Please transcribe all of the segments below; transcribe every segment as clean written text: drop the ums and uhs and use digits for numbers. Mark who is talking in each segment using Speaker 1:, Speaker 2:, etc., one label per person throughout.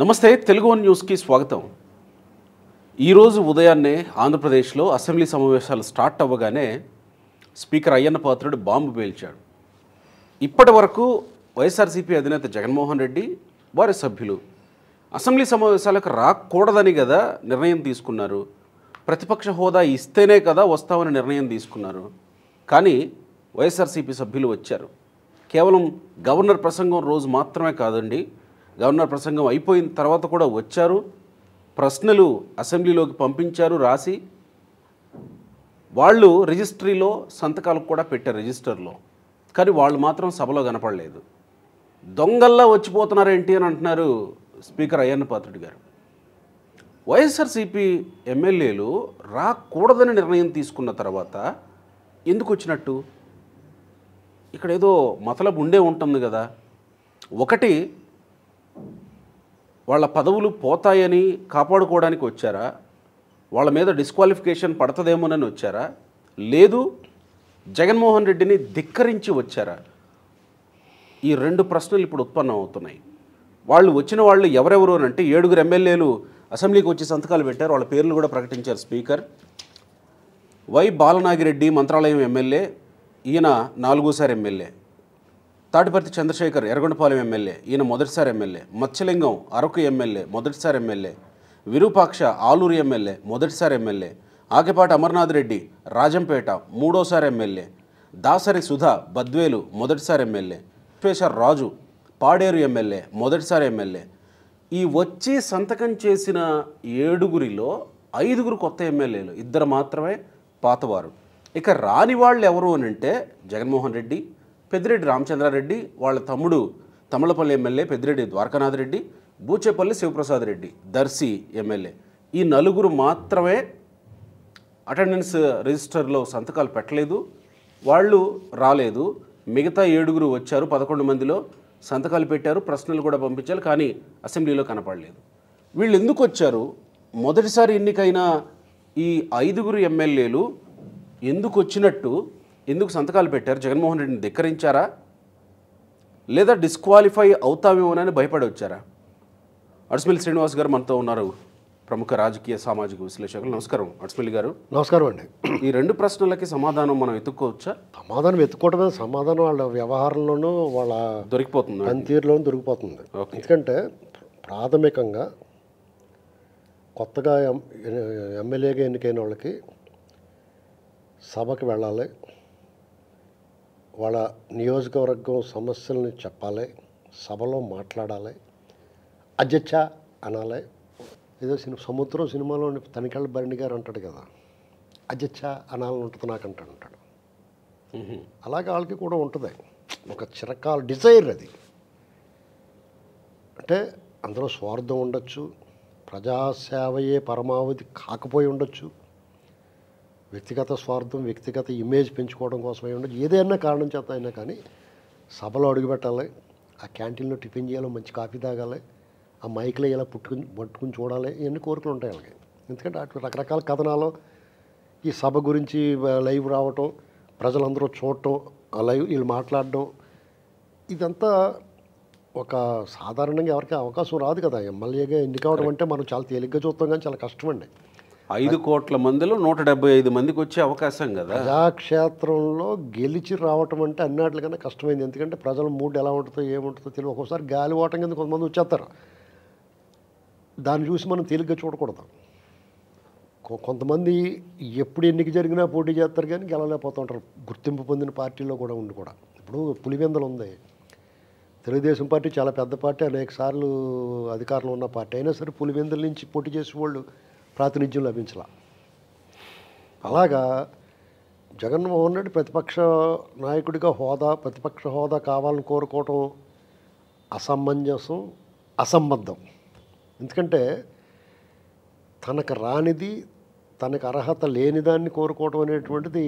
Speaker 1: నమస్తే తెలుగు వన్ న్యూస్కి స్వాగతం. ఈరోజు ఉదయాన్నే ఆంధ్రప్రదేశ్లో అసెంబ్లీ సమావేశాలు స్టార్ట్ అవ్వగానే స్పీకర్ అయ్యన్న పాత్రుడు బాంబు పేల్చాడు. ఇప్పటి వరకు వైఎస్ఆర్సీపీ అధినేత జగన్మోహన్ రెడ్డి వారి సభ్యులు అసెంబ్లీ సమావేశాలకు రాకూడదని కదా నిర్ణయం తీసుకున్నారు. ప్రతిపక్ష హోదా ఇస్తేనే కదా వస్తామని నిర్ణయం తీసుకున్నారు. కానీ వైఎస్ఆర్సీపీ సభ్యులు వచ్చారు. కేవలం గవర్నర్ ప్రసంగం రోజు మాత్రమే కాదండి, గవర్నర్ ప్రసంగం అయిపోయిన తర్వాత కూడా వచ్చారు. ప్రశ్నలు అసెంబ్లీలోకి పంపించారు రాసి. వాళ్ళు రిజిస్ట్రీలో సంతకాలకు కూడా పెట్టారు రిజిస్టర్లో. కానీ వాళ్ళు మాత్రం సభలో కనపడలేదు. దొంగల్లా వచ్చిపోతున్నారేంటి అని అంటున్నారు స్పీకర్ అయ్యన్న పాత్రుడు గారు. వైఎస్ఆర్సీపీ ఎమ్మెల్యేలు రాకూడదని నిర్ణయం తీసుకున్న తర్వాత ఎందుకు వచ్చినట్టు? ఇక్కడ ఏదో మతలబు ఉండే ఉంటుంది కదా. ఒకటి, వాళ్ళ పదవులు పోతాయని కాపాడుకోవడానికి వచ్చారా? వాళ్ళ మీద డిస్క్వాలిఫికేషన్ పడుతుందేమోనని వచ్చారా? లేదు జగన్మోహన్ రెడ్డిని ధిక్కరించి వచ్చారా? ఈ రెండు ప్రశ్నలు ఇప్పుడు ఉత్పన్నం అవుతున్నాయి. వాళ్ళు వచ్చిన వాళ్ళు ఎవరెవరు అని అంటే 7 ఎమ్మెల్యేలు అసెంబ్లీకి వచ్చి సంతకాలు పెట్టారు. వాళ్ళ పేర్లు కూడా ప్రకటించారు speaker. Y Balanagireddy Mantralayam MLA, ఈయన 4సారి ఎమ్మెల్యే. తాటిపర్తి చంద్రశేఖర్ ఎర్రగొండపాలెం ఎమ్మెల్యే, ఈయన మొదటిసారి ఎమ్మెల్యే. మత్స్యలింగం అరకు ఎమ్మెల్యే, మొదటిసారి ఎమ్మెల్యే. విరూపాక్ష ఆలూరు ఎమ్మెల్యే, మొదటిసారి ఎమ్మెల్యే. ఆకెపాటి అమర్నాథ్ రెడ్డి రాజంపేట 3వ ఎమ్మెల్యే. దాసరి సుధా బద్వేలు మొదటిసారి ఎమ్మెల్యే. విశ్వేశ్వర రాజు పాడేరు ఎమ్మెల్యే, మొదటిసారి ఎమ్మెల్యే. ఈ వచ్చి సంతకం చేసిన 7గురిలో 5గురు కొత్త ఎమ్మెల్యేలు, 2 మాత్రమే పాతవారు. ఇక రాని వాళ్ళు ఎవరు అని అంటే జగన్మోహన్ రెడ్డి, పెద్దిరెడ్డి రామచంద్రారెడ్డి, వాళ్ళ తమ్ముడు తమలపల్లి ఎమ్మెల్యే పెద్దిరెడ్డి ద్వారకానాథ్ రెడ్డి, బూచేపల్లి శివప్రసాద్ రెడ్డి దర్శి ఎమ్మెల్యే. ఈ 4 మాత్రమే అటెండెన్స్ రిజిస్టర్లో సంతకాలు పెట్టలేదు, వాళ్ళు రాలేదు. మిగతా 7గురు వచ్చారు. 11 మందిలో సంతకాలు పెట్టారు, ప్రశ్నలు కూడా పంపించారు, కానీ అసెంబ్లీలో కనపడలేదు. వీళ్ళు ఎందుకు వచ్చారు? మొదటిసారి ఎన్నికైన ఈ 5గురు ఎమ్మెల్యేలు ఎందుకు వచ్చినట్టు, ఎందుకు సంతకాలు పెట్టారు? జగన్మోహన్ రెడ్డిని ధిక్కరించారా, లేదా డిస్క్వాలిఫై అవుతామేమోనని భయపడి వచ్చారా? అడ్స్మిల్లి శ్రీనివాస్ గారు మనతో ఉన్నారు, ప్రముఖ రాజకీయ సామాజిక విశ్లేషకులు. నమస్కారం అడ్స్మిల్లి గారు.
Speaker 2: నమస్కారం అండి.
Speaker 1: ఈ 2 ప్రశ్నలకి సమాధానం మనం వెతుక్కోవచ్చా?
Speaker 2: సమాధానం వెతుక్కోవడమే, సమాధానం వాళ్ళ వ్యవహారంలోనూ వాళ్ళ
Speaker 1: దొరికిపోతుంది,
Speaker 2: పనితీరులోనూ దొరికిపోతుంది. ఎందుకంటే ప్రాథమికంగా కొత్తగా ఎమ్మెల్యేగా ఎన్నికైన వాళ్ళకి సభకి వెళ్ళాలి, వాళ్ళ నియోజకవర్గం సమస్యలను చెప్పాలి, సభలో మాట్లాడాలి, అధ్యక్ష అనాలి. ఏదో సముద్రం సినిమాలోని తనికెళ్ళ భరణి గారు అంటాడు కదా, అధ్యక్ష అనాలని ఉంటుంది నాకంటాడు అంటాడు. అలాగే వాళ్ళకి కూడా ఉంటుంది ఒక చిరకాల డిజైర్. అది అంటే అందులో స్వార్థం ఉండొచ్చు, ప్రజాసేవయే పరమావధి కాకపోయి ఉండొచ్చు, వ్యక్తిగత స్వార్థం, వ్యక్తిగత ఇమేజ్ పెంచుకోవడం కోసమై ఉండదు, ఏదైనా కారణం చేత అయినా కానీ సభలో అడుగుపెట్టాలి, ఆ క్యాంటీన్లో టిఫిన్ చేయాలి, మంచి కాఫీ తాగాలి, ఆ మైక్లో ఇలా పట్టుకుని చూడాలి, ఇవన్నీ కోరికలు ఉంటాయి వాళ్ళకి. ఎందుకంటే అటు రకరకాల కథనాలు, ఈ సభ గురించి లైవ్ రావటం, ప్రజలందరూ చూడటం, ఆ లైవ్ వీళ్ళు మాట్లాడడం, ఇదంతా ఒక సాధారణంగా ఎవరికి అవకాశం రాదు కదా. ఎమ్మెల్యేగా ఎన్నికవడం అంటే మనం చాలా తేలిగ్గా చూస్తాం, కానీ చాలా కష్టం అండి.
Speaker 1: 5 కోట్ల మందిలో 175 మందికి వచ్చే అవకాశం కదా.
Speaker 2: ప్రజాక్షేత్రంలో గెలిచి రావటం అంటే అన్నిటికన్నా కష్టమైంది. ఎందుకంటే ప్రజల మూడ్ ఎలా ఉంటుందో ఏముంటుందో తెలియదు. ఒక్కోసారి గాలి ఓటం కింద కొంతమంది వచ్చేస్తారు, దాన్ని చూసి మనం తేలిగ్గా చూడకూడదు. కొంతమంది ఎప్పుడు ఎన్నిక జరిగినా పోటీ చేస్తారు, కానీ గెలలేకపోతూ ఉంటారు. గుర్తింపు పొందిన పార్టీలో కూడా ఉండి కూడా. ఇప్పుడు పులివెందులు ఉంది, తెలుగుదేశం పార్టీ చాలా పెద్ద పార్టీ, అనేక సార్లు అధికారంలో ఉన్న పార్టీ, అయినా సరే పులివెందుల నుంచి పోటీ చేసే వాళ్ళు ప్రాతినిధ్యం లభించాల. అలాగా జగన్మోహన్ రెడ్డి ప్రతిపక్ష నాయకుడిగా ప్రతిపక్ష హోదా కావాలని కోరుకోవటం అసమంజసం, అసంబద్ధం. ఎందుకంటే తనకు రానిది, తనకు అర్హత లేని దాన్ని కోరుకోవటం అనేటువంటిది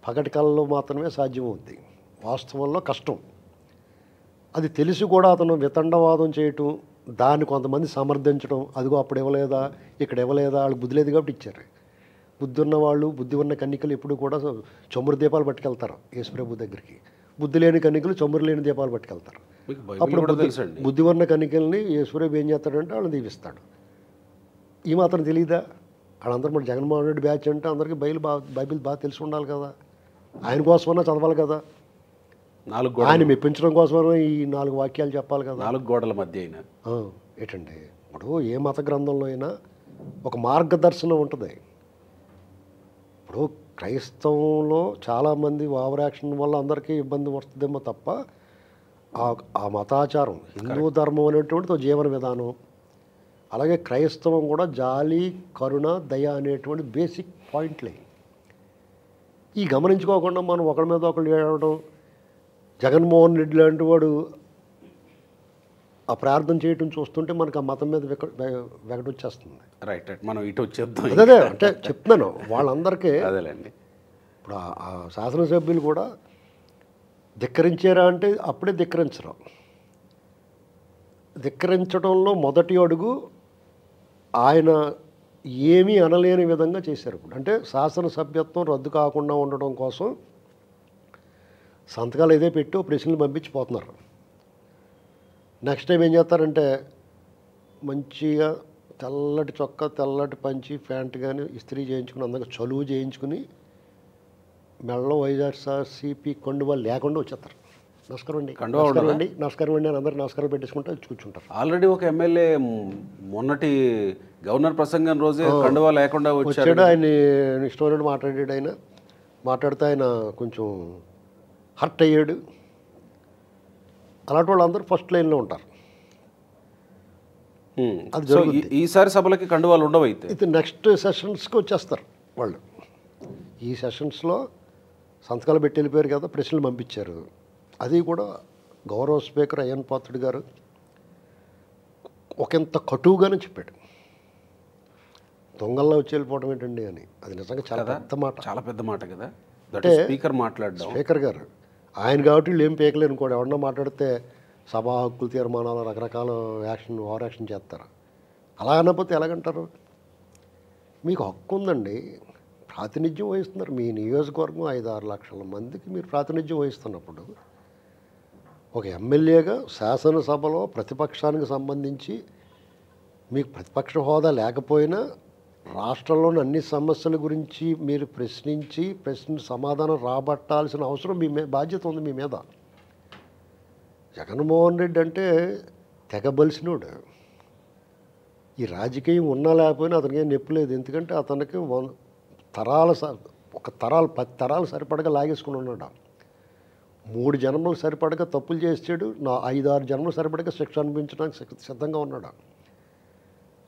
Speaker 2: పగటి కళలో మాత్రమే సాధ్యమవుద్ది, వాస్తవంలో కష్టం. అది తెలిసి కూడా అతను వితండవాదం చేయటం, దాన్ని కొంతమంది సమర్థించడం, అదిగో అప్పుడు ఇవ్వలేదా, ఇక్కడ ఇవ్వలేదా, వాళ్ళకి బుద్ధి లేదు కాబట్టి ఇచ్చారు. బుద్ధి ఉన్న వాళ్ళు, బుద్ధి ఉన్న కన్నికలు ఎప్పుడు కూడా చమురు దీపాలు పట్టుకెళ్తారు యేసుప్రభు దగ్గరికి. బుద్ధి లేని కన్నికలు చమురు లేని దీపాలు పట్టుకెళ్తారు.
Speaker 1: మీకు బైబిల్
Speaker 2: అప్పుడు
Speaker 1: కూడా తెలుసండి.
Speaker 2: బుద్ధి ఉన్న కన్నికల్ని సూర్యబు ఏం చేస్తాడంటే వాళ్ళని దీవిస్తాడు. ఈ మాత్రం తెలియదా? వాళ్ళందరూ మన జగన్మోహన్ రెడ్డి బ్యాచ్ అంటే అందరికీ బైబిల్ బాగా తెలిసి ఉండాలి కదా, ఆయన కోసమన్నా చదవాలి కదా,
Speaker 1: 4 గోడల
Speaker 2: ఆయన మెప్పించడం కోసమన్నా ఈ 4 వాక్యాలు చెప్పాలి కదా.
Speaker 1: 4 గోడల మధ్య అయినా
Speaker 2: ఏంటండి, ఇప్పుడు ఏ మత గ్రంథంలో అయినా ఒక మార్గదర్శనం ఉంటుంది. ఇప్పుడు క్రైస్తవంలో చాలామంది ఓవర్ యాక్షన్ వల్ల అందరికీ ఇబ్బంది వస్తుందేమో తప్ప ఆ మతాచారం హిందూ ధర్మం అనేటువంటిది జీవన విధానం. అలాగే క్రైస్తవం కూడా జాలి, కరుణ, దయ అనేటువంటి బేసిక్ పాయింట్లే. ఈ గమనించుకోకుండా మనం ఒకరి మీద ఒకరు ఏడవడం, జగన్మోహన్ రెడ్డి లాంటి వాడు ఆ ప్రార్థన చేయటం చూస్తుంటే మనకు ఆ మతం మీద వెగటొచ్చేస్తుంది.
Speaker 1: రైట్ మనం ఇటు వచ్చేద్దాం.
Speaker 2: అదే అంటే చెప్తున్నాను వాళ్ళందరికీ.
Speaker 1: అదేలేండి.
Speaker 2: ఇప్పుడు ఆ శాసనసభ్యులు కూడా ధిక్కరించారా అంటే అప్పుడే ధిక్కరించరు. ధిక్కరించడంలో మొదటి అడుగు ఆయన ఏమీ అనలేని విధంగా చేశారు. ఇప్పుడు అంటే శాసనసభ్యత్వం రద్దు కాకుండా ఉండడం కోసం సంతకాలు ఏదో పెట్టి ప్రశ్నలు పంపించిపోతున్నారు. నెక్స్ట్ టైం ఏం చేస్తారంటే మంచిగా తెల్లటి చొక్కా, తెల్లటి పంచి, ప్యాంట్ కానీ ఇస్త్రీ చేయించుకుని అందరికి చలువు చేయించుకుని మెడలో వైఎస్ఆర్సీపీ కండువా లేకుండా వచ్చేస్తారు. నమస్కారం అండి, నమస్కారం అండి, నమస్కారం అండి అని అందరూ నమస్కారం పెట్టేసుకుంటే వచ్చి కూర్చుంటారు.
Speaker 1: ఆల్రెడీ ఒక ఎమ్మెల్యే మొన్నటి గవర్నర్ ప్రసంగం రోజే కండువా లేకుండా వచ్చాడు.
Speaker 2: ఆయన ఇష్టం మాట్లాడాడు. ఆయన మాట్లాడితే ఆయన కొంచెం హర్ట్ అయ్యాడు. అలాంటి వాళ్ళందరూ ఫస్ట్ లైన్లో ఉంటారు. అది జరుగుతుంది.
Speaker 1: ఈసారి సభలకి కండువాలు ఉండవు. అయితే
Speaker 2: నెక్స్ట్ సెషన్స్కి వచ్చేస్తారు వాళ్ళు. ఈ సెషన్స్లో సంతకాలు పెట్టి వెళ్ళిపోయారు కదా, ప్రశ్నలు పంపించారు. అది కూడా గౌరవ స్పీకర్ అయ్యన్ పాత్రుడు గారు ఒకంత కటువుగానే చెప్పాడు. దొంగల్లో వచ్చి వెళ్ళిపోవడం ఏంటండి అని. అది నిజంగా చాలా పెద్ద మాట,
Speaker 1: చాలా పెద్ద మాట కదా.
Speaker 2: అంటే
Speaker 1: స్పీకర్ మాట్లాడడం,
Speaker 2: స్పీకర్ గారు ఆయన కాబట్టి వీళ్ళు ఏం పీకలేరు అనుకోండి. ఎవరన్నా మాట్లాడితే సభా హక్కుల తీర్మానాలు రకరకాల యాక్షన్, ఓవర్ యాక్షన్ చేస్తారు. అలా అనకపోతే ఎలాగంటారు? మీకు హక్కు ఉందండి, ప్రాతినిధ్యం వహిస్తున్నారు. మీ నియోజకవర్గం 5-6 లక్షల మందికి మీరు ప్రాతినిధ్యం వహిస్తున్నప్పుడు ఒక ఎమ్మెల్యేగా శాసనసభలో ప్రతిపక్షానికి సంబంధించి మీకు ప్రతిపక్ష హోదా లేకపోయినా రాష్ట్రంలోని అన్ని సమస్యల గురించి మీరు ప్రశ్నించి సమాధానం రాబట్టాల్సిన అవసరం బాధ్యత ఉంది మీ మీద. జగన్మోహన్ రెడ్డి అంటే తెగబలిసినోడు. ఈ రాజకీయం ఉన్నా లేకపోయినా అతనికి ఏం నొప్పి లేదు. ఎందుకంటే అతనికి 10 తరాలు సరిపడగా లాగేసుకుని ఉన్నాడు. 3 జన్మలు సరిపడగా తప్పులు చేసాడు. 5-6 జన్మలు సరిపడగా శిక్ష అనిపించడానికి సిద్ధంగా ఉన్నాడు.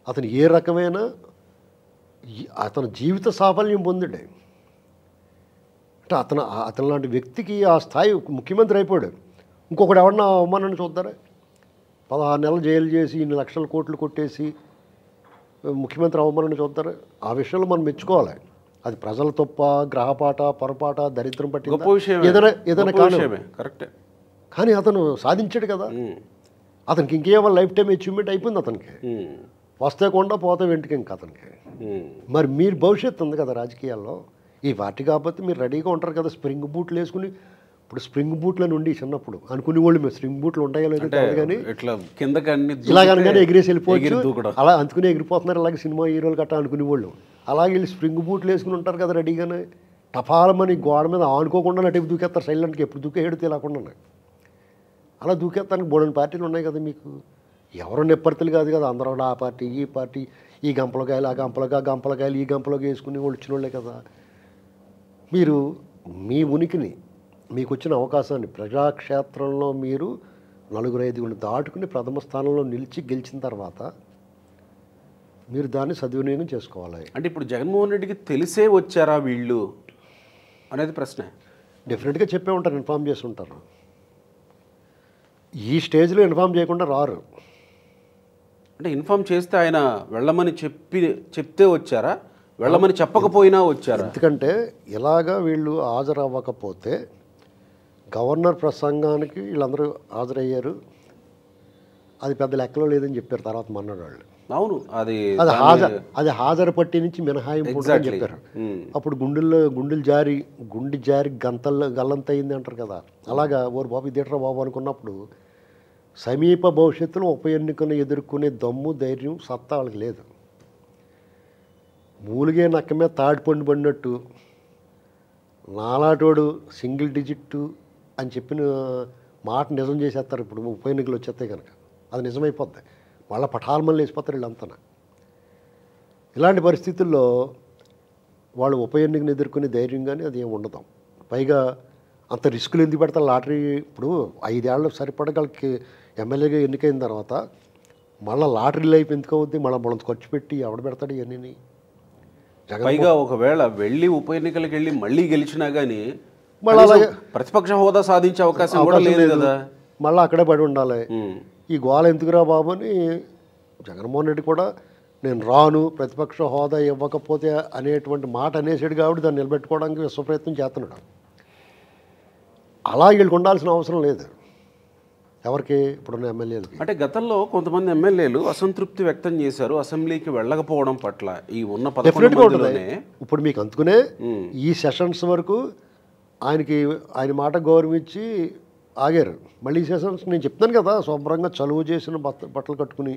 Speaker 2: అతను ఏ రకమైన అతను జీవిత సాఫల్యం పొందాడు. అంటే అతను లాంటి వ్యక్తికి ఆ స్థాయి ముఖ్యమంత్రి అయిపోయాడు. ఇంకొకటి ఎవరన్నా అవమానాన్ని చూద్దారా? 16 నెలలు జైలు చేసి ఇన్ని లక్షల కోట్లు కొట్టేసి ముఖ్యమంత్రి అవమానాన్ని చూద్దారా? ఆ విషయంలో మనం మెచ్చుకోవాలి. అది ప్రజల తప్ప, గ్రహపాట, పొరపాట, దరిద్రం పట్టి ఏదైనా
Speaker 1: కరెక్టే.
Speaker 2: కానీ అతను సాధించాడు కదా. అతనికి ఇంకేమో లైఫ్ టైం అచీవ్మెంట్ అయిపోయింది అతనికి. వస్తే కొండ పోతే వెంటకి ఇంక అతనికి. మరి మీరు భవిష్యత్తు ఉంది కదా రాజకీయాల్లో. ఈ పార్టీ కాకపోతే మీరు రెడీగా ఉంటారు కదా. స్ప్రింగ్ బూట్లు వేసుకుని, ఇప్పుడు స్ప్రింగ్ బూట్లను ఉండి చిన్నప్పుడు అనుకునే వాళ్ళు మేము స్ప్రింగ్ బూట్లు ఉంటాయో లేదో తెలియదు కానీ ఇలాగనగానే ఎగిరేసి వెళ్ళిపోవచ్చు. అలా అందుకుని ఎగిరిపోతున్నారు. అలాగే సినిమా హీరోలు గట్టా అనుకునే వాళ్ళు అలాగే వెళ్ళి స్ప్రింగ్ బూట్లు వేసుకుని ఉంటారు కదా రెడీగానే. టపాలమని గోడ మీద ఆనుకోకుండా నటికి దూకేస్తారు సైలెంట్గా. ఎప్పుడు దూకేయడు తెలియకుండా అలా దూకేస్తానికి బోడని పార్టీలు ఉన్నాయి కదా మీకు. ఎవరు నెప్పర్తలు కాదు కదా. అందరూ ఆ పార్టీ, ఈ పార్టీ, ఈ గంపలకాయలు, ఆ గంపలకాయలు, ఈ గంపలోకి వేసుకుని వాళ్ళు వచ్చిన వాళ్ళే కదా. మీరు మీ ఉనికిని, మీకు వచ్చిన అవకాశాన్ని ప్రజాక్షేత్రంలో మీరు 4-5 దాటుకుని ప్రథమ స్థానంలో నిలిచి గెలిచిన తర్వాత మీరు దాన్ని సద్వినియోగం చేసుకోవాలి.
Speaker 1: అంటే ఇప్పుడు జగన్మోహన్ రెడ్డికి తెలిసే వచ్చారా వీళ్ళు అనేది ప్రశ్న.
Speaker 2: డెఫినెట్గా చెప్పే ఉంటారు, ఇన్ఫామ్ చేసి ఉంటారు. ఈ స్టేజ్లో ఇన్ఫామ్ చేయకుండా రారు.
Speaker 1: అంటే ఇన్ఫామ్ చేస్తే ఆయన వెళ్ళమని చెప్తే వచ్చారా, వెళ్ళమని చెప్పకపోయినా వచ్చారా?
Speaker 2: ఎందుకంటే ఇలాగా వీళ్ళు హాజరవ్వకపోతే గవర్నర్ ప్రసంగానికి వీళ్ళందరూ హాజరయ్యారు. అది పెద్ద లెక్కలో లేదని చెప్పారు తర్వాత మన్నాడు వాళ్ళు.
Speaker 1: అవును, అది
Speaker 2: అది హాజరు పట్టి నుంచి మినహాయింపు అని చెప్పారు. అప్పుడు గుండెలు జారి గల్లంత అయింది అంటారు కదా. అలాగా ఓరు బాబు ఇదేట్రా బాబు అనుకున్నప్పుడు సమీప భవిష్యత్తులో ఉప ఎన్నికను ఎదుర్కొనే దమ్ము ధైర్యం సత్తా వాళ్ళకి లేదు. మూలిగే నక్క మీద తాడిపండు పడినట్టు నాలాటోడు సింగిల్ డిజిట్ అని చెప్పిన మాట నిజం చేసేస్తారు. ఇప్పుడు ఉప ఎన్నికలు వచ్చేస్తే కనుక అది నిజమైపోద్ది. మళ్ళీ పఠాలమల్లి వేసిపోతారు వీళ్ళంతా. ఇలాంటి పరిస్థితుల్లో వాళ్ళు ఉప ఎన్నికను ఎదుర్కొనే ధైర్యం కానీ అది ఏమి ఉండదు. పైగా అంత రిస్కులు ఎందుకు పెడతారు? లాటరీ ఇప్పుడు 5 ఏళ్ళు సరిపడగలకి ఎమ్మెల్యేగా ఎన్నికైన తర్వాత మళ్ళీ లాటరీ లైఫ్ ఎందుకు అవుద్ది? మళ్ళీ మనం ఖర్చు పెట్టి ఎవడ పెడతాడు ఇవన్నీ?
Speaker 1: పైగా ఒకవేళ వెళ్ళి ఉప ఎన్నికలకు వెళ్ళి మళ్ళీ గెలిచినా కానీ మళ్ళీ ప్రతిపక్ష హోదా సాధించే అవకాశం కూడా లేదు కదా.
Speaker 2: మళ్ళీ అక్కడే పడి ఉండాలి. ఈ గోల ఎందుకురా బాబు అని జగన్మోహన్ రెడ్డి కూడా నేను రాను, ప్రతిపక్ష హోదా ఇవ్వకపోతే అనేటువంటి మాట అనేసాడు కాబట్టి దాన్ని నిలబెట్టుకోవడానికి విశ్వప్రయత్నం చేస్తున్నాడు. అలా వీళ్ళకి ఉండాల్సిన అవసరం లేదు ఎవరికి, ఇప్పుడున్న ఎమ్మెల్యేలకి.
Speaker 1: అంటే గతంలో కొంతమంది ఎమ్మెల్యేలు అసంతృప్తి వ్యక్తం చేశారు అసెంబ్లీకి వెళ్ళకపోవడం పట్ల. ఈ ఉన్న
Speaker 2: డెఫినెట్గా ఇప్పుడు మీకు అందుకునే ఈ సెషన్స్ వరకు ఆయన మాట గౌరవించి ఆగారు. మళ్ళీ ఈ సెషన్స్ నేను చెప్తాను కదా, శుభ్రంగా చలువు చేసిన బట్టలు కట్టుకుని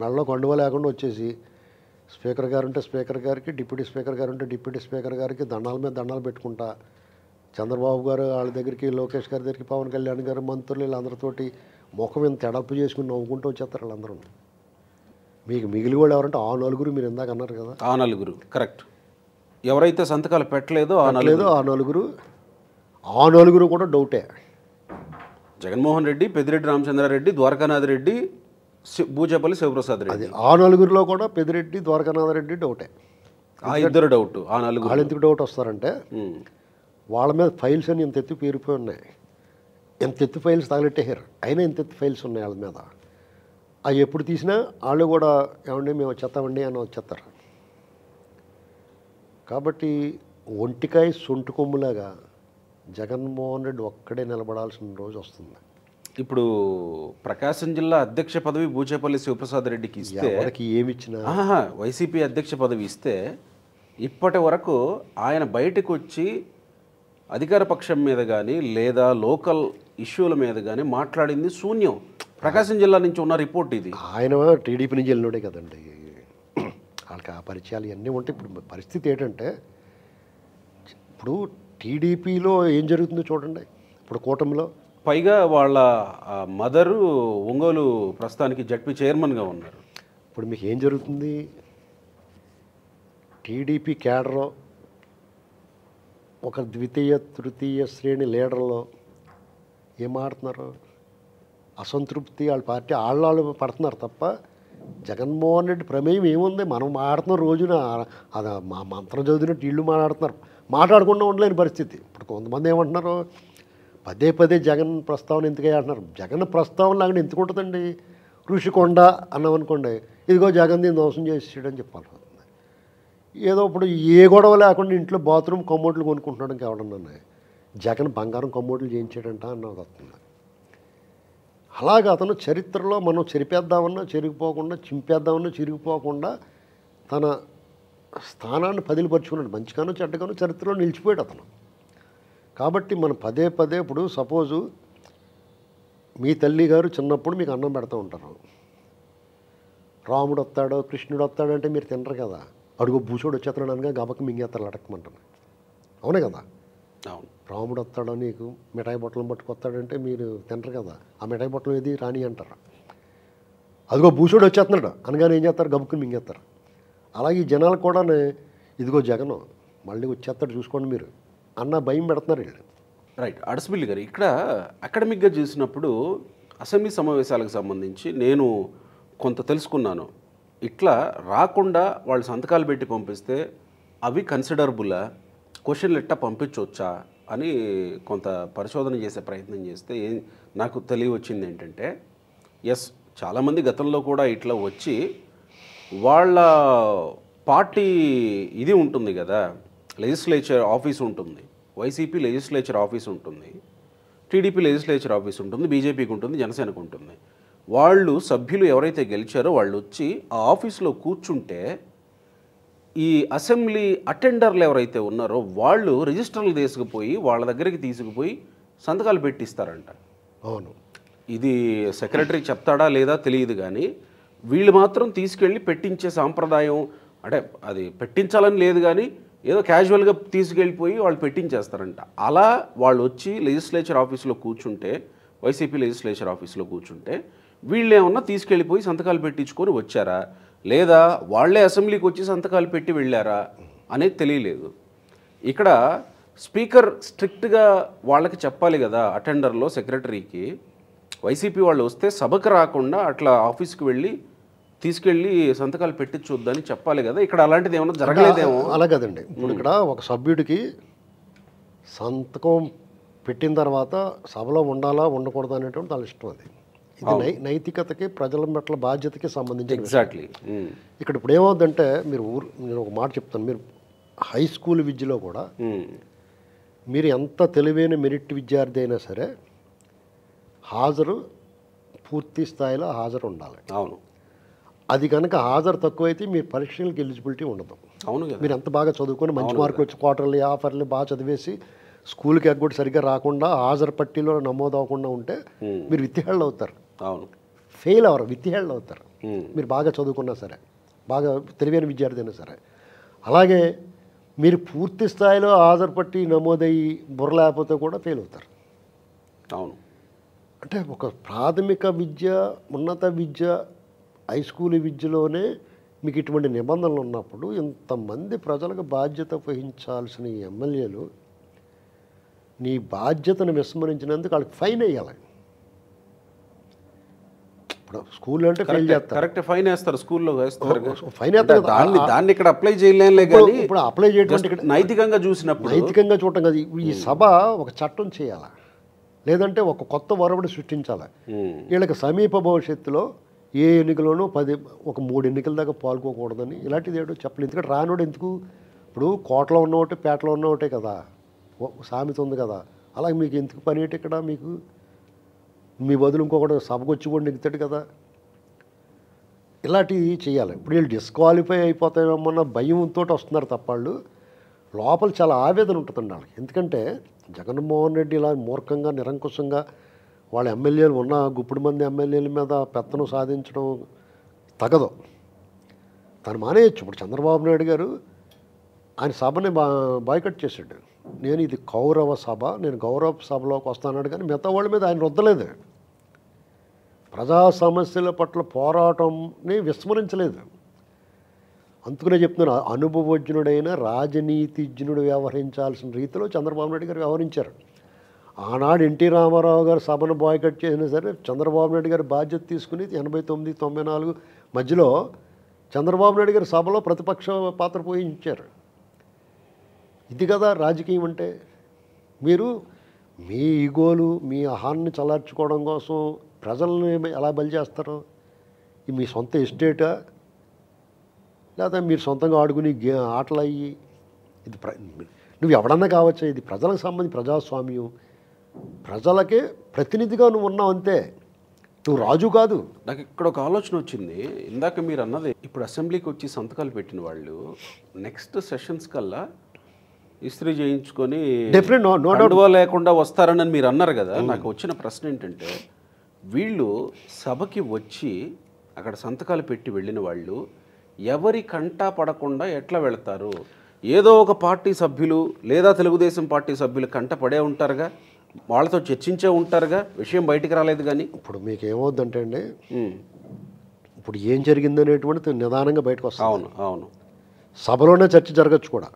Speaker 2: మెడలో కండువ లేకుండా వచ్చేసి స్పీకర్ గారు ఉంటే స్పీకర్ గారికి, డిప్యూటీ స్పీకర్ గారు ఉంటే డిప్యూటీ స్పీకర్ గారికి దండాల మీద దండాలు పెట్టుకుంటా, చంద్రబాబు గారు వాళ్ళ దగ్గరికి, లోకేష్ గారి దగ్గరికి, పవన్ కళ్యాణ్ గారు, మంత్రులు వీళ్ళందరితోటి ముఖం ఇంత ఎడల్పు చేసుకుని నవ్వుకుంటూ వచ్చేస్తారు వాళ్ళందరూ. మీకు మిగిలి కూడా ఎవరంటే ఆ నలుగురు, మీరు ఇందాక అన్నారు కదా
Speaker 1: ఆ నలుగురు కరెక్ట్. ఎవరైతే సంతకాలు పెట్టలేదో
Speaker 2: ఆ నలుగురు కూడా డౌటే.
Speaker 1: జగన్మోహన్ రెడ్డి, పెద్దిరెడ్డి రామచంద్రారెడ్డి, ద్వారకానాథ్ రెడ్డి, బూచేపల్లి శివప్రసాద్ రెడ్డి.
Speaker 2: ఆ నలుగురిలో కూడా పెద్దిరెడ్డి, ద్వారకానాథ్ రెడ్డి డౌటే.
Speaker 1: ఆ ఇద్దరు డౌట్. ఆ నలుగురు
Speaker 2: వాళ్ళు ఎందుకు డౌట్ వస్తారంటే వాళ్ళ మీద ఫైల్స్ అని ఇంత ఎత్తు పేరిపోయి ఉన్నాయి. ఎంత ఎత్తు ఫైల్స్ తగలెట్టేసారు, అయినా ఇంత ఎత్తు ఫైల్స్ ఉన్నాయి వాళ్ళ మీద. అవి ఎప్పుడు తీసినా వాళ్ళు కూడా ఏమండి మేము వచ్చేస్తామండి అని వచ్చేస్తారు. కాబట్టి ఒంటికాయ సొంటు కొమ్ములాగా జగన్మోహన్ రెడ్డి ఒక్కడే నిలబడాల్సిన రోజు వస్తుంది.
Speaker 1: ఇప్పుడు ప్రకాశం జిల్లా అధ్యక్ష పదవి బూచేపల్లి శివప్రసాద్ రెడ్డికి ఇస్తే
Speaker 2: ఏమి ఇచ్చినా,
Speaker 1: వైసీపీ అధ్యక్ష పదవి ఇస్తే ఇప్పటి వరకు ఆయన బయటకు వచ్చి అధికార పక్షం మీద కానీ లేదా లోకల్ ఇష్యూల మీద కానీ మాట్లాడింది శూన్యం. ప్రకాశం జిల్లా నుంచి ఉన్న రిపోర్ట్ ఇది.
Speaker 2: ఆయన టీడీపీ నుంచి వెళ్ళినోడే కదండి, వాళ్ళకి ఆ పరిచయాలు ఇవన్నీ ఉంటాయి. ఇప్పుడు పరిస్థితి ఏంటంటే ఇప్పుడు టీడీపీలో ఏం జరుగుతుందో చూడండి. ఇప్పుడు కూటమిలో
Speaker 1: పైగా వాళ్ళ మదరు ఒంగోలు ప్రస్తుతానికి జడ్పీ చైర్మన్గా ఉన్నారు.
Speaker 2: ఇప్పుడు మీకు ఏం జరుగుతుంది? టీడీపీ క్యాడర్ ఒక ద్వితీయ తృతీయ శ్రేణి లీడర్లో ఏం ఆడుతున్నారు? అసంతృప్తి వాళ్ళ పార్టీ వాళ్ళు పడుతున్నారు తప్ప జగన్మోహన్ రెడ్డి ప్రమేయం ఏముంది? మనం మాట్లాడుతున్న రోజున అది మా మంత్రం చదివినట్టు వీళ్ళు మాట్లాడకుండా ఉండలేని పరిస్థితి. ఇప్పుడు కొంతమంది ఏమంటున్నారు, పదే జగన్ ప్రస్తావన ఎందుకే అంటున్నారు. జగన్ ప్రస్తావన లాగా ఎందుకు ఉంటుందండి? ఋషికొండ అన్నామనుకోండి, ఇదిగో జగన్ దీన్ని మోసం చేసేయడని చెప్పాలి. ఏదో ఇప్పుడు ఏ గొడవ లేకుండా ఇంట్లో బాత్రూమ్ కమ్మోట్లు కొనుక్కుంటున్నాడు కావడన్నా జగన్ బంగారం కమ్మోట్లు చేయించాడంట అన్నది వస్తుంది. అలాగే అతను చరిత్రలో మనం చెరిపేద్దామన్నా చెరిగిపోకుండా, చింపేద్దామన్నా చిరిగిపోకుండా తన స్థానాన్ని పదిలిపరుచుకున్నాడు. మంచిగానో చెడ్డగానో చరిత్రలో నిలిచిపోయాడు అతను. కాబట్టి మనం పదే ఇప్పుడు సపోజు మీ తల్లి గారు చిన్నప్పుడు మీకు అన్నం పెడతా ఉంటారు. రాముడు వస్తాడో కృష్ణుడు వస్తాడంటే మీరు తినరు కదా. అడుగు భూషోడు వచ్చేస్తున్నాడు అనగా గబకి మింగేస్తారు అడగమంటాను. అవునే కదా.
Speaker 1: అవును,
Speaker 2: రాముడు వస్తాడో నీకు మిఠాయి బొట్టలు పట్టుకొస్తాడంటే మీరు తినరు కదా. ఆ మిఠాయి బొట్టలు ఏది రాని అంటారు. అదిగో భూషోడు వచ్చేస్తున్నాడు అనగానే ఏం చేస్తారు? గబుక్కుని మింగేస్తారు. అలాగే ఈ జనాలు కూడా ఇదిగో జగన్ మళ్ళీ వచ్చేస్తాడు చూసుకోండి మీరు అన్న భయం పెడుతున్నారు వీళ్ళు.
Speaker 1: రైట్. అడసబిల్లి గారు, ఇక్కడ అకాడమిక్గా చూసినప్పుడు అసెంబ్లీ సమావేశాలకు సంబంధించి నేను కొంత తెలుసుకున్నాను. ఇట్లా రాకుండా వాళ్ళు సంతకాలు పెట్టి పంపిస్తే అవి కన్సిడరబుల్లా, క్వశ్చన్లు ఎట్టా పంపించవచ్చా అని కొంత పరిశోధన చేసే ప్రయత్నం చేస్తే నాకు తెలియవచ్చింది ఏంటంటే, ఎస్, చాలామంది గతంలో కూడా ఇట్లా వచ్చి వాళ్ళ పార్టీ ఇది ఉంటుంది కదా, లెజిస్లేచర్ ఆఫీస్ ఉంటుంది, వైసీపీ లెజిస్లేచర్ ఆఫీస్ ఉంటుంది, టీడీపీ లెజిస్లేచర్ ఆఫీస్ ఉంటుంది, బీజేపీకి ఉంటుంది, జనసేనకు ఉంటుంది. వాళ్ళు సభ్యులు ఎవరైతే గెలిచారో వాళ్ళు వచ్చి ఆ ఆఫీస్లో కూర్చుంటే ఈ అసెంబ్లీ అటెండర్లు ఎవరైతే ఉన్నారో వాళ్ళు రిజిస్టర్లు తీసుకుపోయి వాళ్ళ దగ్గరికి తీసుకుపోయి సంతకాలు పెట్టిస్తారంట.
Speaker 2: అవును.
Speaker 1: ఇది సెక్రటరీ చెప్తాడా లేదా తెలియదు, కానీ వీళ్ళు మాత్రం తీసుకెళ్ళి పెట్టించే సాంప్రదాయం, అంటే అది పెట్టించాలని లేదు కానీ ఏదో క్యాజువల్గా తీసుకెళ్ళిపోయి వాళ్ళు పెట్టించేస్తారంట. అలా వాళ్ళు వచ్చి లెజిస్లేచర్ ఆఫీస్లో కూర్చుంటే, వైసీపీ లెజిస్లేచర్ ఆఫీస్లో కూర్చుంటే వీళ్ళు ఏమన్నా తీసుకెళ్ళిపోయి సంతకాలు పెట్టించుకొని వచ్చారా, లేదా వాళ్ళే అసెంబ్లీకి వచ్చి సంతకాలు పెట్టి వెళ్ళారా అనేది తెలియలేదు. ఇక్కడ స్పీకర్ స్ట్రిక్ట్గా వాళ్ళకి చెప్పాలి కదా, అటెండర్లో సెక్రటరీకి వైసీపీ వాళ్ళు వస్తే సభకు రాకుండా అట్లా ఆఫీస్కి వెళ్ళి తీసుకెళ్ళి సంతకాలు పెట్టించొద్దని చెప్పాలి కదా. ఇక్కడ అలాంటిది ఏమన్నా జరగలేదేమో.
Speaker 2: అలా కదండి. ఇప్పుడు ఇక్కడ ఒక సభ్యుడికి సంతకం పెట్టిన తర్వాత సభలో ఉండాలా ఉండకూడదు అనేటువంటి వాళ్ళ ఇష్టం. అది ఇది నైతికతకి ప్రజల పట్ల బాధ్యతకి సంబంధించి.
Speaker 1: ఎగ్జాక్ట్లీ.
Speaker 2: ఇక్కడ ఇప్పుడు ఏమవుద్దంటే నేను ఒక మాట చెప్తాను. మీరు హై స్కూల్ విద్యలో కూడా మీరు ఎంత తెలివైన మెరిట్ విద్యార్థి అయినా సరే హాజరు పూర్తి స్థాయిలో హాజరు ఉండాలి.
Speaker 1: అవును.
Speaker 2: అది కనుక హాజరు తక్కువైతే మీ పరీక్షలకు ఎలిజిబిలిటీ ఉండదు.
Speaker 1: అవును కదా.
Speaker 2: మీరు ఎంత బాగా చదువుకొని మంచి మార్కులు వచ్చి క్వార్టర్లీ ఆఫర్లు బాగా చదివేసి స్కూల్కి ఎగ్గొట్టి సరిగ్గా రాకుండా హాజరు పట్టీలో నమోదు అవ్వకుండా ఉంటే మీరు విత్తిహేళ్ళు అవుతారు.
Speaker 1: అవును.
Speaker 2: ఫెయిల్ అవ్వరు, విత్తిహేళ్ళు అవుతారు. మీరు బాగా చదువుకున్నా సరే, బాగా తెలివైన విద్యార్థి అయినా సరే. అలాగే మీరు పూర్తి స్థాయిలో హాజరు పట్టి నమోదయ్యి బుర్ర లేకపోతే కూడా ఫెయిల్ అవుతారు.
Speaker 1: అవును.
Speaker 2: అంటే ఒక ప్రాథమిక విద్య, ఉన్నత విద్య, హై స్కూల్ విద్యలోనే మీకు ఇటువంటి నిబంధనలు ఉన్నప్పుడు ఇంతమంది ప్రజలకు బాధ్యత వహించాల్సిన ఈ ఎమ్మెల్యేలు నీ బాధ్యతను విస్మరించినందుకు వాళ్ళకి ఫైన్ వేయాలి. ఇప్పుడు స్కూల్ అంటే ఫెయిల్ చేస్తారు,
Speaker 1: కరెక్ట్, ఫైన్ వేస్తారు, స్కూల్లో వేస్తారు.
Speaker 2: ఫైన్ వేస్తారు.
Speaker 1: దాన్ని ఇక్కడ అప్లై చేయలేంలే, కానీ
Speaker 2: ఇప్పుడు అప్లై చేయడం
Speaker 1: నైతికంగా చూసినప్పుడు,
Speaker 2: నైతికంగా చూడటం కాదు. ఈ సభ ఒక చట్టం చేయాలి, లేదంటే ఒక కొత్త ఒరవడి సృష్టించాలి. వీళ్ళకి సమీప భవిష్యత్తులో ఏ ఎన్నికలోనూ ఒక 3 ఎన్నికల దాకా పాల్గొకూడదని ఇలాంటిది ఏడో చెప్పలేదు. ఎందుకంటే రానోడు ఎందుకు, ఇప్పుడు కోటలో ఉన్న ఒకటి పేటలో ఉన్న ఒకటే కదా, సామెత ఉంది కదా. అలాగే మీకు ఎందుకు పని ఏంటి ఇక్కడ, మీకు మీ బదులు ఇంకొకటి సభకు వచ్చి కూడా నెగ్గుతాడు కదా. ఇలాంటివి చేయాలి. ఇప్పుడు వీళ్ళు డిస్క్వాలిఫై అయిపోతామన్న భయంతో వస్తున్నారు తప్ప వాళ్ళు లోపల చాలా ఆవేదన ఉంటుందండి వాళ్ళకి. ఎందుకంటే జగన్మోహన్ రెడ్డి ఇలా మూర్ఖంగా నిరంకుశంగా వాళ్ళ ఎమ్మెల్యేలు ఉన్న గుప్పుడు మంది ఎమ్మెల్యేల మీద పెత్తనం సాధించడం తగదు. తను మానేయచ్చు. ఇప్పుడు చంద్రబాబు నాయుడు గారు ఆయన సభని బాయ్కట్ చేశాడు. నేను ఇది కౌరవ సభ, నేను గౌరవ సభలోకి వస్తాన్నాడు, కానీ మిగతా వాళ్ళ మీద ఆయన రుద్దలేదు. ప్రజా సమస్యల పట్ల పోరాటంని విస్మరించలేదు. అందుకనే చెప్తున్నాను, అనుభవజ్ఞుడైన రాజనీతిజ్ఞుడు వ్యవహరించాల్సిన రీతిలో చంద్రబాబు నాయుడు గారు వ్యవహరించారు. ఆనాడు ఎన్టీ రామారావు గారు సభను బాయ్కట్ చేసినా సరే చంద్రబాబు నాయుడు గారు బాధ్యత తీసుకుని 89, 94 మధ్యలో చంద్రబాబు నాయుడు గారు సభలో ప్రతిపక్ష పాత్ర పోషించారు. ఇది కదా రాజకీయం అంటే. మీరు మీ ఈగోలు, మీ అహాన్ని చల్లార్చుకోవడం కోసం ప్రజల్ని ఎలా బలి చేస్తారు? ఇది మీ సొంత ఎస్టేటా, లేదా మీరు సొంతంగా ఆడుకుని ఆటలు అయ్యి, ఇది నువ్వు ఎవడన్నా కావచ్చు, ఇది ప్రజలకు సంబంధించి ప్రజాస్వామ్యం, ప్రజలకే ప్రతినిధిగా నువ్వు ఉన్నావు అంతే, నువ్వు రాజు కాదు.
Speaker 1: నాకు ఇక్కడ ఒక ఆలోచన వచ్చింది. ఇందాక మీరు అన్నది, ఇప్పుడు అసెంబ్లీకి వచ్చి సంతకాలు పెట్టిన వాళ్ళు నెక్స్ట్ సెషన్స్ కల్లా ఇస్త్రీ చేయించుకొని కండువా లేకుండా వస్తారని మీరు అన్నారు కదా. నాకు వచ్చిన ప్రశ్న ఏంటంటే, వీళ్ళు సభకి వచ్చి అక్కడ సంతకాలు పెట్టి వెళ్ళిన వాళ్ళు ఎవరి కంటా పడకుండా ఎట్లా వెళతారు? ఏదో ఒక పార్టీ సభ్యులు లేదా తెలుగుదేశం పార్టీ సభ్యులు కంట పడే ఉంటారుగా, వాళ్ళతో చర్చించే ఉంటారుగా, విషయం బయటికి రాలేదు. కానీ
Speaker 2: ఇప్పుడు మీకు ఏమవుద్దంటే అండి, ఇప్పుడు ఏం జరిగిందనేటువంటిది నిదానంగా బయటకు వస్తుంది.
Speaker 1: అవును, అవును.
Speaker 2: సభలోనే చర్చ జరగచ్చు కూడా.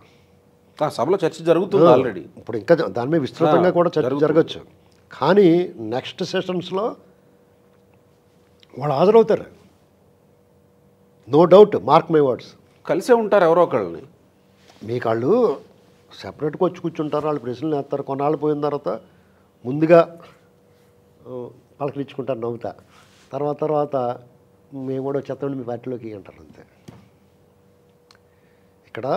Speaker 1: సభలో చర్చ జరుగుతుంది ఆల్రెడీ.
Speaker 2: ఇప్పుడు ఇంకా దాని మీద విస్తృతంగా కూడా చర్చ జరగచ్చు. కానీ నెక్స్ట్ సెషన్స్లో వాళ్ళు హాజరవుతారు, no doubt, mark my words.
Speaker 1: కలిసే ఉంటారు ఎవరో ఒకళ్ళని.
Speaker 2: మీకు వాళ్ళు సెపరేట్గా వచ్చి కూర్చుంటారు, వాళ్ళు ప్రశ్నలు వేస్తారు. కొన్నాళ్ళు పోయిన తర్వాత ముందుగా పలకరించుకుంటారు నవ్వుతా, తర్వాత మేము కూడా చెత్తండి మీ పార్టీలోకి అంటారు అంతే. ఇక్కడ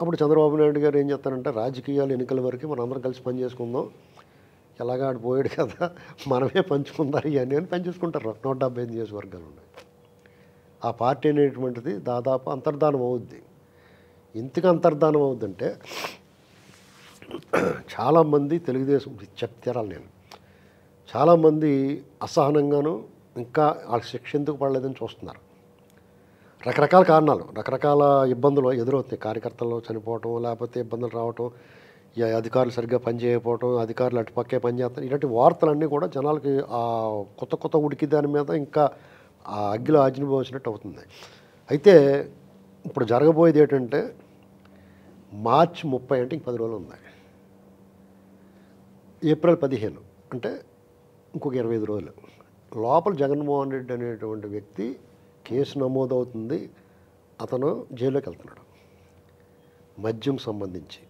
Speaker 2: అప్పుడు చంద్రబాబు నాయుడు గారు ఏం చేస్తారంటే, రాజకీయాలు ఎన్నికల వరకు మనం అందరం కలిసి పని చేసుకుందాం, ఎలాగా ఆడు పోయాడు కదా మనమే పంచుకుందాం ఇవన్నీ అని పంచుకుంటారు. 175 నియోజకవర్గాలు ఉన్నాయి. ఆ పార్టీ అనేటువంటిది దాదాపు అంతర్ధానం అవుద్ది. ఇంతకు అంతర్ధానం అవుద్దంటే చాలామంది తెలుగుదేశం చెప్తారాలి నేను చాలామంది అసహనంగాను ఇంకా వాళ్ళకి శిక్ష ఎందుకు పడలేదని చూస్తున్నారు. రకరకాల కారణాలు, రకరకాల ఇబ్బందులు ఎదురవుతాయి. కార్యకర్తలు చనిపోవటం, లేకపోతే ఇబ్బందులు రావటం, ఈ అధికారులు సరిగ్గా పనిచేయకపోవటం, అధికారులు అటుపక్కే పనిచేస్తారు. ఇలాంటి వార్తలన్నీ కూడా జనాలకి ఆ కొత్త కొత్త ఉడికి దాని మీద ఇంకా ఆ అగ్గిలో ఆజ్ఞపోసినట్టు అవుతుంది. అయితే ఇప్పుడు జరగబోయేది ఏంటంటే మార్చి 30 అంటే ఇంక 10 రోజులు ఉంది. ఏప్రిల్ 15 అంటే ఇంకొక 25 రోజులు లోపల జగన్మోహన్ రెడ్డి అనేటువంటి వ్యక్తి కేసు నమోదవుతుంది. అతను జైల్లోకి వెళ్తున్నాడు. మద్యం సంబంధించి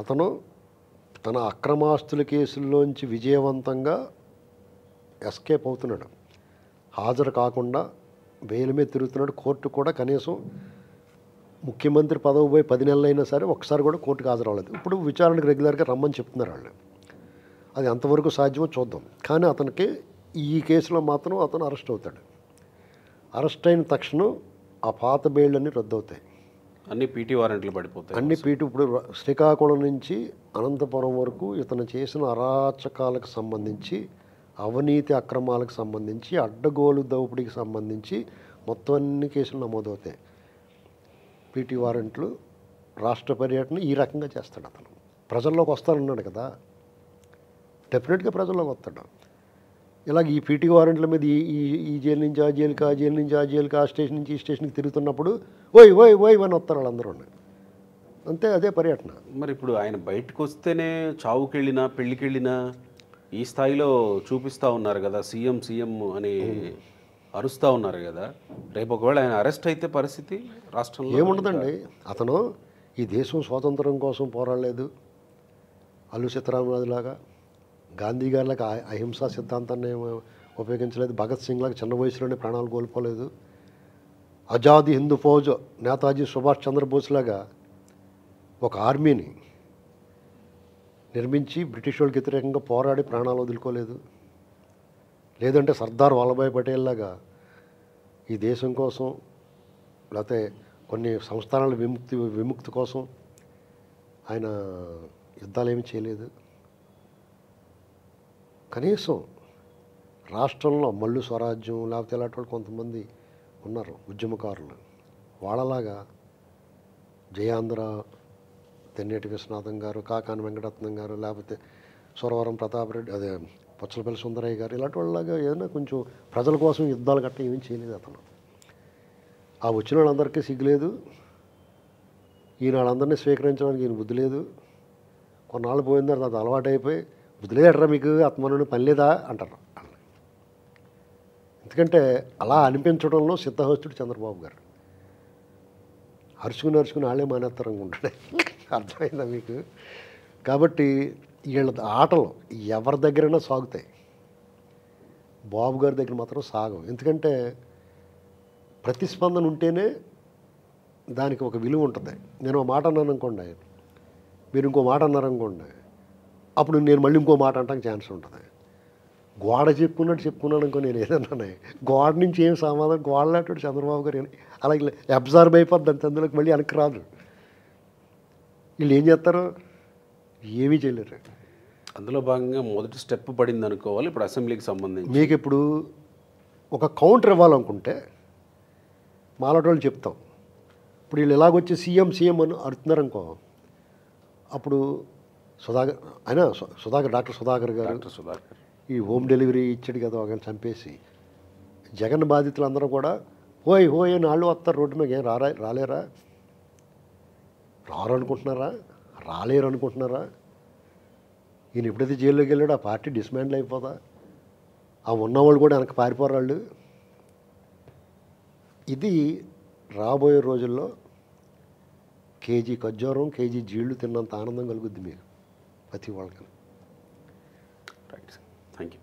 Speaker 2: అతను తన అక్రమాస్తుల కేసుల్లోంచి విజయవంతంగా ఎస్కేప్ అవుతున్నాడు. హాజరు కాకుండా బెయిల్ మీద తిరుగుతున్నాడు. కోర్టు కూడా కనీసం ముఖ్యమంత్రి పదవి పోయి 10 నెలలైనా సరే ఒకసారి కూడా కోర్టుకు హాజరవ్వలేదు. ఇప్పుడు విచారణకు రెగ్యులర్గా రమ్మని చెప్తున్నారు వాళ్ళు. అది ఎంతవరకు సాధ్యమో చూద్దాం. కానీ అతనికి ఈ కేసులో మాత్రం అతను అరెస్ట్ అవుతాడు. అరెస్ట్ అయిన తక్షణం ఆ పాత బెయిళ్ళన్నీ రద్దు అవుతాయి.
Speaker 1: అన్ని పీటీ వారెంట్లు పడిపోతాయి.
Speaker 2: అన్ని పీటీ ఇప్పుడు శ్రీకాకుళం నుంచి అనంతపురం వరకు ఇతను చేసిన అరాచకాలకు సంబంధించి, అవినీతి అక్రమాలకు సంబంధించి, అడ్డగోలు దోపిడీకి సంబంధించి మొత్తం అన్ని కేసులు నమోదవుతాయి. పీటీ వారెంట్లు, రాష్ట్ర పర్యటన ఈ రకంగా చేస్తాడు అతను. ప్రజల్లోకి వస్తానన్నాడు కదా, డెఫినెట్గా ప్రజల్లోకి వస్తాడు. ఇలాగ ఈ పీటీ వారెంట్ల మీద ఈ జైలు నుంచి ఆ జైలుకి, ఆ జైలు నుంచి ఆ జైలుకి, ఆ స్టేషన్ నుంచి ఈ స్టేషన్కి తిరుగుతున్నప్పుడు ఓయ్ ఓయ్ ఓయ్ అని వస్తారు వాళ్ళందరూ. అంతే, అదే పర్యటన.
Speaker 1: మరి ఇప్పుడు ఆయన బయటకు వస్తేనే చావుకి వెళ్ళినా పెళ్ళికి వెళ్ళినా ఈ స్థాయిలో చూపిస్తూ ఉన్నారు కదా, సీఎం సీఎం అని అరుస్తూ ఉన్నారు కదా. రేపు ఒకవేళ ఆయన అరెస్ట్ అయితే పరిస్థితి రాష్ట్రంలో
Speaker 2: ఏముండదండి. అతను ఈ దేశం స్వాతంత్రం కోసం పోరాడలేదు. అల్లు సీతారామరాజులాగా, గాంధీ గారిలాగా అహింసా సిద్ధాంతాన్ని ఉపయోగించలేదు. భగత్ సింగ్ లాగా చిన్న వయసులోనే ప్రాణాలు కోల్పోలేదు. ఆజాదీ హిందూ ఫౌజ్ నేతాజీ సుభాష్ చంద్రబోస్ లాగా ఒక ఆర్మీని నిర్మించి బ్రిటిష్ వాళ్ళకి వ్యతిరేకంగా పోరాడి ప్రాణాలు వదులుకోలేదు. లేదంటే సర్దార్ వల్లభాయ్ పటేల్ లాగా ఈ దేశం కోసం, లేకపోతే కొన్ని సంస్థానాల విముక్తి కోసం ఆయన యుద్ధాలు ఏమీ చేయలేదు. కనీసం రాష్ట్రంలో మల్లు స్వరాజ్యం లేకపోతే ఇలాంటి వాళ్ళు కొంతమంది ఉన్నారు ఉద్యమకారులు. వాళ్ళలాగా జయాంధ్ర, తెన్నేటి విశ్వనాథం గారు, కాకాని వెంకటరత్నం గారు, లేకపోతే సురవరం ప్రతాప్ రెడ్డి, అదే పుచ్చలపల్లి సుందరయ్య గారు, ఇలాంటి వాళ్ళలాగా ఏదైనా కొంచెం ప్రజల కోసం యుద్ధాలు గట్ట ఏమీ చేయలేదు అతను. ఆ వచ్చిన వాళ్ళందరికీ సిగ్గులేదు. ఈయన వాళ్ళందరినీ స్వీకరించడానికి ఈయన బుద్ధి లేదు. కొన్నాళ్ళు పోయిన తర్వాత అది అలవాటైపోయి బుద్ధి లేదట్రా మీకు, ఆత్మనుని పని లేదా అంటారు. ఎందుకంటే అలా అనిపించడంలో సిద్ధహస్తుడు చంద్రబాబు గారు. అరుచుకుని వాళ్ళే మానేస్తారు అనుకుంటాడే. అర్థమైందా మీకు? కాబట్టి వీళ్ళ ఆటలు ఎవరి దగ్గరైనా సాగుతాయి, బాబు గారి దగ్గర మాత్రం సాగవు. ఎందుకంటే ప్రతిస్పందన ఉంటేనే దానికి ఒక విలువ ఉంటుంది. నేను ఒక మాట అన్నాను అనుకోండి, మీరు ఇంకో మాట అన్నారనుకోండి, అప్పుడు నేను మళ్ళీ ఇంకో మాట అంటానికి ఛాన్స్ ఉంటుంది. గోడ చెప్పుకున్నాను అనుకో, నేను ఏదన్నా గోడ నుంచి ఏం సమాధానం, గోడలాంటి చంద్రబాబు గారు అలాగే అబ్జర్వ్ అయిపోద్ది అంత, అందులోకి మళ్ళీ వెనక్కి రాదు. వీళ్ళు ఏం చేస్తారు? ఏమీ చేయలేరు.
Speaker 1: అందులో భాగంగా మొదటి స్టెప్ పడింది అనుకోవాలి ఇప్పుడు అసెంబ్లీకి సంబంధించి.
Speaker 2: మీకు ఇప్పుడు ఒక కౌంటర్ ఇవ్వాలనుకుంటే మాలాంటి వాళ్ళు చెప్తాం. ఇప్పుడు వీళ్ళు ఎలాగొచ్చి సీఎం సీఎం అని అడుగుతున్నారనుకో, అప్పుడు డాక్టర్ సుధాకర్ గారు ఈ హోమ్ డెలివరీ ఇచ్చాడు కదా, ఒకవేళ చంపేసి జగన్ బాధితులందరూ కూడా హోయ్ హోయ్ అని వాళ్ళు వస్తారు రోడ్డు మీద. ఏం రాలేరా? రారు అనుకుంటున్నారా? రాలేరు అనుకుంటున్నారా? ఈయన ఎప్పుడైతే జైల్లోకి వెళ్ళాడో ఆ పార్టీ డిస్మాండిల్ అయిపోదా? ఆ ఉన్నవాళ్ళు కూడా వెనక్కి పారిపోరు వాళ్ళు. ఇది రాబోయే రోజుల్లో కేజీ ఖర్జూరం, కేజీ జీళ్ళు తిన్నంత ఆనందం కలుగుద్ది మీకు ప్రతి వాళ్ళకి.
Speaker 1: Right, thank you.